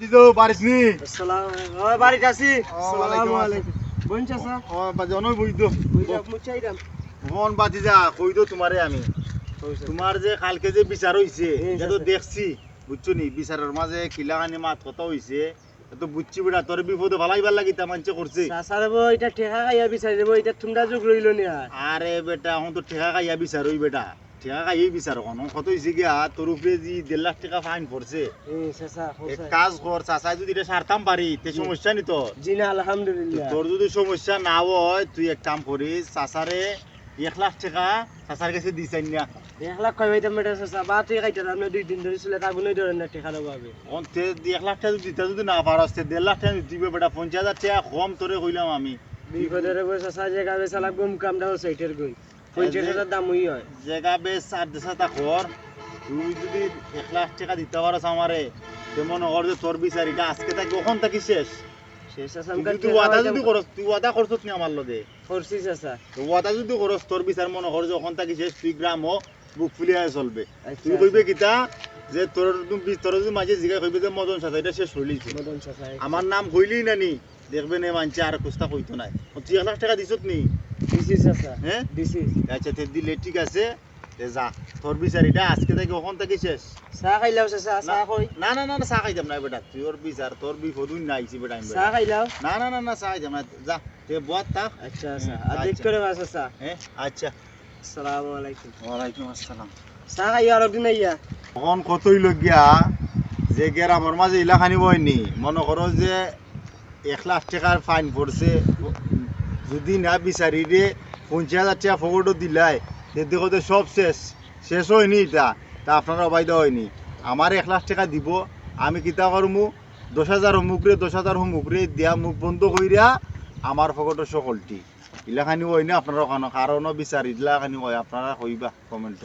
দিদো পারিসনি আসসালামু আলাইকুম বাড়িতে আছি আসসালামু আলাইকুম বোন চাচা ও বাজে অনই বইদো বুইরা মুচাইরাম মন বাতি যা কইদো তোমারে আমি তোমার যে কালকে যে বিচার হইছে এটা তো দেখছি বুঝছো নি বিচারের মাঝে কিলাখানি মাত কথা হইছে তো বুঝছি বেটা তোর বিপদে ভালাইবার লাগি তা মানছে করছে চাচার বউ এটা ঠেকা খাইয়া বিচার দেব এটা তোমরা যোগ রইল নি আর আরে বেটা এখন তো ঠেকা খাইয়া বিচার হই বেটা ঠেকা খাইয়ে বিচার কোন কত হইছে গিয়া তোর উপরে যে 1.5 লাখ টাকা ফাইন পড়ছে চাচা এক কাজ কর চাচা যদি এটা সারতাম পারি তে সমস্যা নি তো জি না আলহামদুলিল্লাহ তোর যদি সমস্যা না হয় তুই এক কাম করিস চাচারে 1 লাখ টাকা চাচার কাছে দিছাই না 1 লাখ কই হইতাম এটা চাচা বা তুই খাইতে আমরা 2 দিন ধরে ছিল তাগুনই ধরে না ঠেকা লগাবে অন্তে 1 লাখ টাকা দিতে যদি না পারস তে 1.5 লাখ টাকা দিবে বেটা 50,000 টাকা কম তোরে কইলাম আমি বিপদের বই চাচা যে গাবে চালাক গুম কামটা সাইটের গই 50,000 দাম হই হয় জায়গা বেশ 4 টা কর তুই যদি 1 লাখ টাকা দিতে পারস আমারে তেমন কর যে তোর বিচারিটা আজকে থাকি ওখান থাকি শেষ শেষ চাচা তুই ওয়াদা যদি করস তুই ওয়াদা করছস নি আমার লগে করছি চাচা তো ওয়াদা যদি করস তোর বিচার মনে কর যে ওখান থাকি শেষ তুই গ্রাম বুক ফুলিয়া চলবে আচ্ছা, তুই কইবে কিতা যে তোর তোর যদি মাঝে জিগা কইবে যে মদন সাথে এটা শেষ হইলিছে মদন চাচা আমার নাম কইলি না নি দেখবে নে মানছে আর কুস্তা কইতো নাই তুই 1 লাখ টাকা দিছত নি দিছি চাচা হ্যাঁ দিছি আচ্ছা তে দিলে ঠিক আছে তে যা তোর বিচারিটা আজকে থেকে ওখান থেকে শেষ চা খাইলাও চাচা চা কই না না না না চা খাইতাম না বেটা তোর বিচার তোর বিপদুই না আইছি বেটা আমি চা খাইলাও না না না না চা খাইতাম না যা তে বত থাক আচ্ছা আচ্ছা আর আচ্ছা। দেখ করে বাস চাচা হ্যাঁ আচ্ছা আসসালামু আলাইকুম ওয়ালাইকুম আসসালাম চা খাইয়া আর দিন আইয়া এখন কতই লগিয়া যে গ্রামের মাঝে ইলাখানি বয়নি মনে করো যে 1 লাখ টাকার ফাইন পড়ছে যদি না বিচারি রে 50,000 টাকা ফকটও দিলাই দেখো তো সব শেষ শেষ হয়নি এটা তা আপনারা অবাইদা হয়নি আমার 1 লাখ টাকা দিব আমি কিতা করমু 10,000 হুমুকরে 10,000 হুমুকরে দিয়া মুখ বন্ধ কইরা আমার ফকটও সকলটি ইলাখানি হয় না আপনারা কারণও বিচারি ইলাখানি হয় আপনারা কইবা কমেন্ট